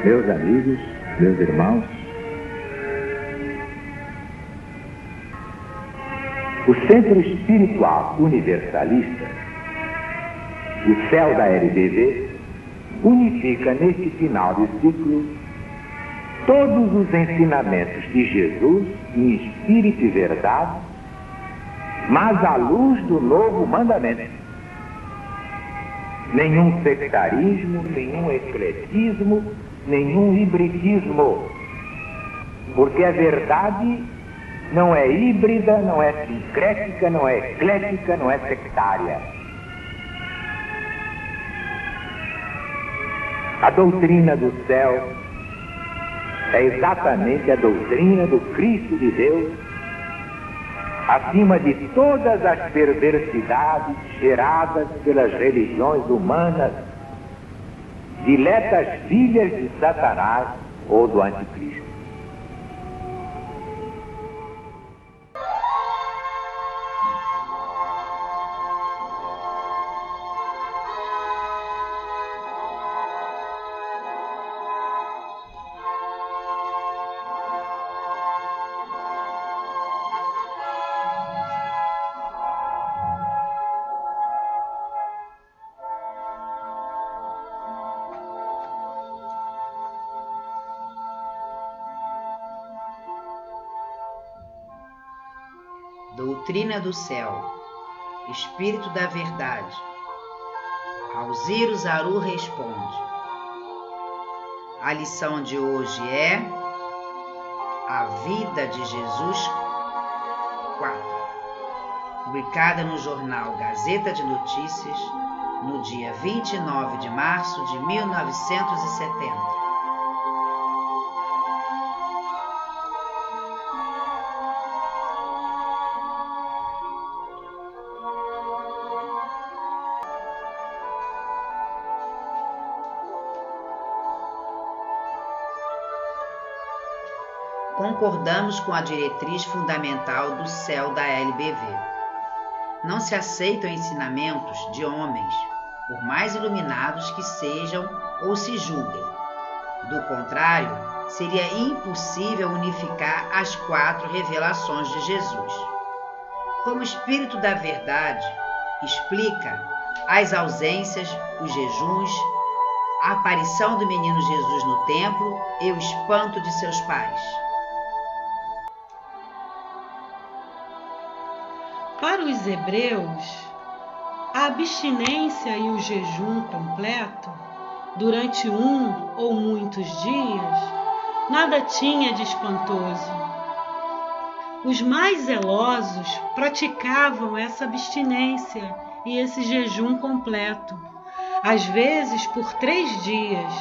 Meus amigos, meus irmãos, o Centro Espiritual Universalista, o CEL da LBV, unifica neste final de ciclo todos os ensinamentos de Jesus em espírito e verdade, mas à luz do novo mandamento. Nenhum sectarismo, nenhum ecletismo, nenhum hibridismo, porque a verdade não é híbrida, não é sincrética, não é eclética, não é sectária. A doutrina do céu é exatamente a doutrina do Cristo de Deus, acima de todas as perversidades geradas pelas religiões humanas, diletas filhas de Satanás ou do Anticristo. Doutrina do céu, Espírito da verdade. Alziro Zaru responde. A lição de hoje é A Vida de Jesus 4, publicada no jornal Gazeta de Notícias, no dia 29 de março de 1970. Concordamos com a diretriz fundamental do CEL da LBV. Não se aceitam ensinamentos de homens, por mais iluminados que sejam ou se julguem. Do contrário, seria impossível unificar as 4 revelações de Jesus. Como Espírito da Verdade, explica as ausências, os jejuns, a aparição do menino Jesus no templo e o espanto de seus pais. Para os hebreus, a abstinência e o jejum completo, durante um ou muitos dias, nada tinha de espantoso. Os mais zelosos praticavam essa abstinência e esse jejum completo, às vezes por 3 dias.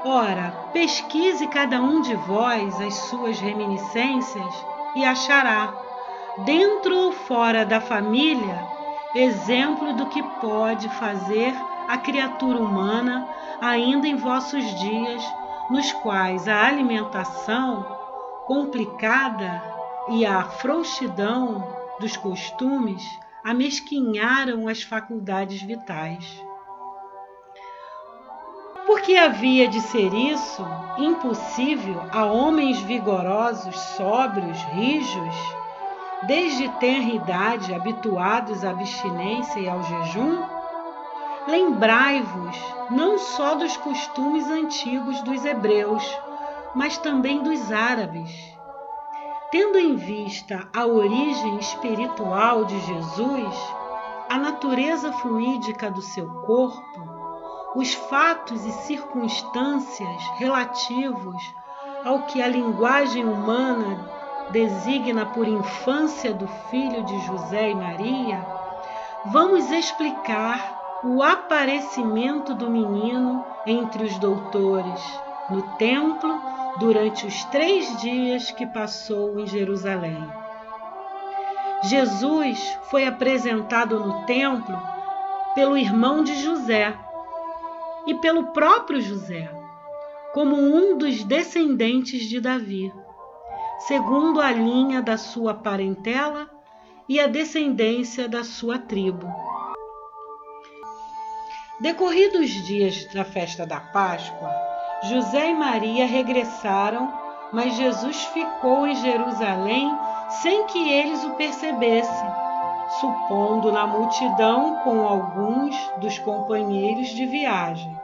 Ora, pesquise cada um de vós as suas reminiscências e achará, dentro ou fora da família, exemplo do que pode fazer a criatura humana ainda em vossos dias, nos quais a alimentação complicada e a frouxidão dos costumes amesquinharam as faculdades vitais. Porque havia de ser isso impossível a homens vigorosos, sóbrios, rijos, desde tenra idade habituados à abstinência e ao jejum? Lembrai-vos não só dos costumes antigos dos hebreus, mas também dos árabes. Tendo em vista a origem espiritual de Jesus, a natureza fluídica do seu corpo, os fatos e circunstâncias relativos ao que a linguagem humana designa por infância do filho de José e Maria, vamos explicar o aparecimento do menino entre os doutores no templo durante os 3 dias que passou em Jerusalém. Jesus foi apresentado no templo pelo irmão de José e pelo próprio José, como um dos descendentes de Davi, segundo a linha da sua parentela e a descendência da sua tribo. Decorridos os dias da festa da Páscoa, José e Maria regressaram, mas Jesus ficou em Jerusalém sem que eles o percebessem, supondo na multidão com alguns dos companheiros de viagem.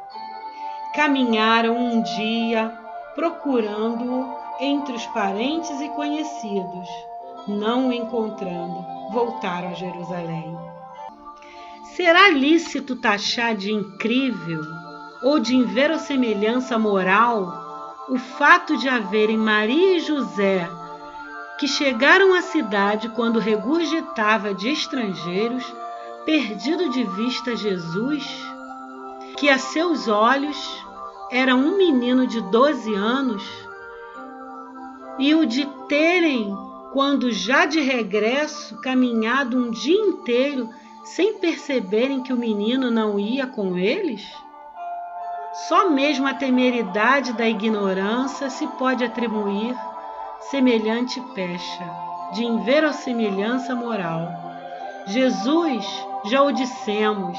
Caminharam um dia, procurando-o entre os parentes e conhecidos. Não o encontrando, voltaram a Jerusalém. Será lícito taxar de incrível ou de inverossemelhança moral o fato de haverem Maria e José que chegaram à cidade quando regurgitava de estrangeiros, perdido de vista Jesus, que a seus olhos era um menino de 12 anos, e o de terem, quando já de regresso, caminhado um dia inteiro sem perceberem que o menino não ia com eles? Só mesmo a temeridade da ignorância se pode atribuir semelhante pecha de inverossemelhança moral. Jesus, já o dissemos,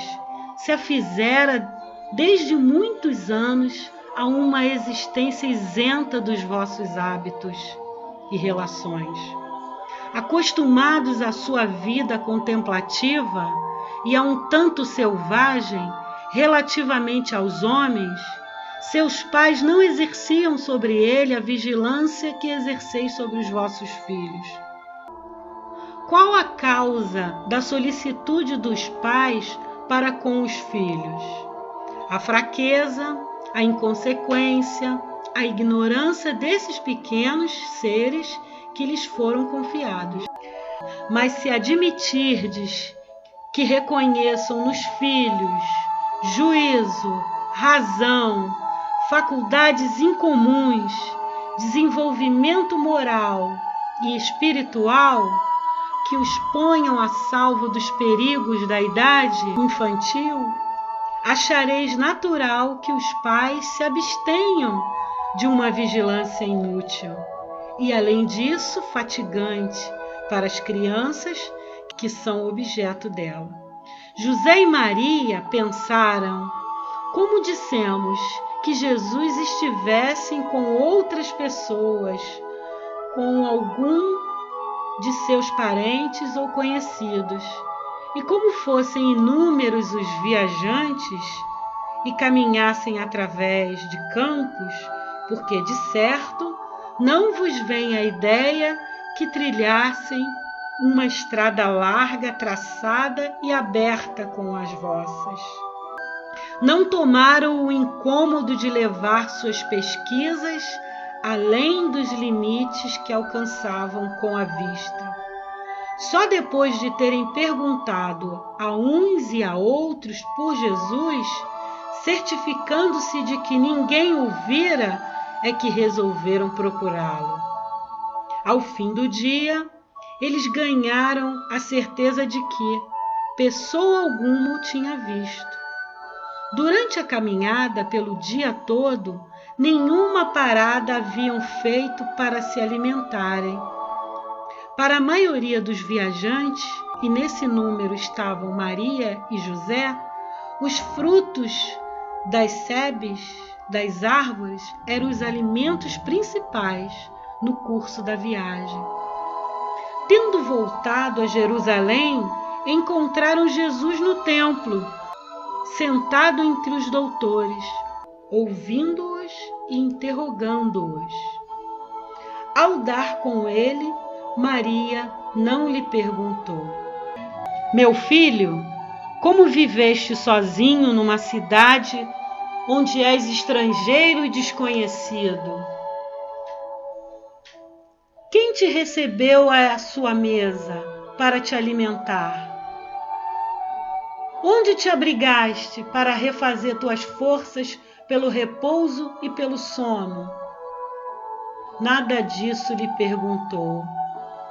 se afizera desde muitos anos a uma existência isenta dos vossos hábitos e relações. Acostumados à sua vida contemplativa e a um tanto selvagem relativamente aos homens, seus pais não exerciam sobre ele a vigilância que exerceis sobre os vossos filhos. Qual a causa da solicitude dos pais para com os filhos? A fraqueza, a inconsequência, a ignorância desses pequenos seres que lhes foram confiados. Mas se admitirdes que reconheçam nos filhos juízo, razão, faculdades incomuns, desenvolvimento moral e espiritual, que os ponham a salvo dos perigos da idade infantil, achareis natural que os pais se abstenham de uma vigilância inútil e, além disso, fatigante para as crianças que são objeto dela. José e Maria pensaram, como dissemos, que Jesus estivesse com outras pessoas, com algum de seus parentes ou conhecidos. E como fossem inúmeros os viajantes e caminhassem através de campos, porque de certo não vos vem a ideia que trilhassem uma estrada larga, traçada e aberta com as vossas. Não tomaram o incômodo de levar suas pesquisas além dos limites que alcançavam com a vista. Só depois de terem perguntado a uns e a outros por Jesus, certificando-se de que ninguém o vira, é que resolveram procurá-lo. Ao fim do dia, eles ganharam a certeza de que pessoa alguma o tinha visto. Durante a caminhada pelo dia todo, nenhuma parada haviam feito para se alimentarem. Para a maioria dos viajantes, e nesse número estavam Maria e José, os frutos das sebes, das árvores, eram os alimentos principais no curso da viagem. Tendo voltado a Jerusalém, encontraram Jesus no templo, sentado entre os doutores, ouvindo-os e interrogando-os. Ao dar com ele, Maria não lhe perguntou: Meu filho, como viveste sozinho numa cidade onde és estrangeiro e desconhecido? Quem te recebeu à sua mesa para te alimentar? Onde te abrigaste para refazer tuas forças pelo repouso e pelo sono? Nada disso lhe perguntou.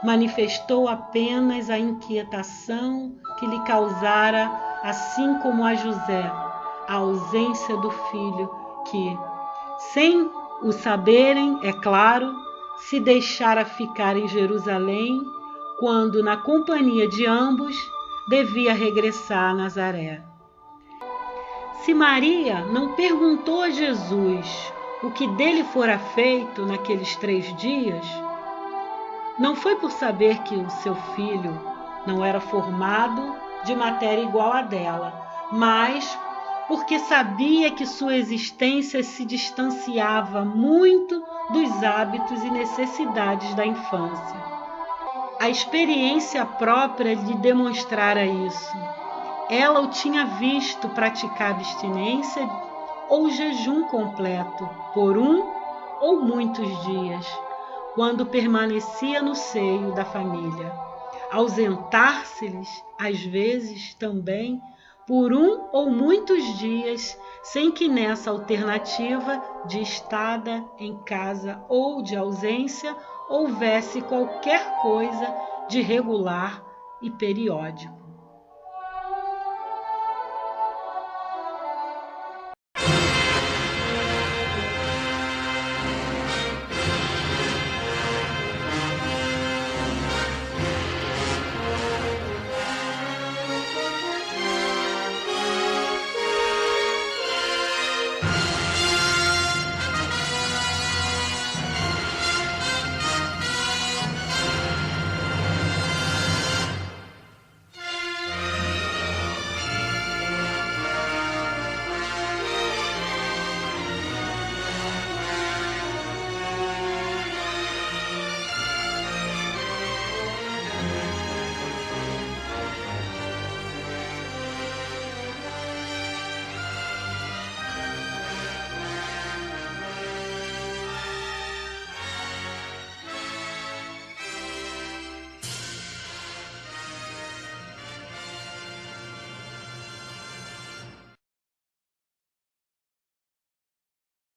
Manifestou apenas a inquietação que lhe causara, assim como a José, a ausência do filho que, sem o saberem, é claro, se deixara ficar em Jerusalém, quando, na companhia de ambos, devia regressar a Nazaré. Se Maria não perguntou a Jesus o que dele fora feito naqueles 3 dias, não foi por saber que o seu filho não era formado de matéria igual à dela, mas porque sabia que sua existência se distanciava muito dos hábitos e necessidades da infância. A experiência própria lhe demonstrara isso. Ela o tinha visto praticar abstinência ou jejum completo por 1 ou muitos dias, quando permanecia no seio da família. Ausentar-se-lhes, às vezes, também, por 1 ou muitos dias, sem que nessa alternativa de estada em casa ou de ausência houvesse qualquer coisa de regular e periódico.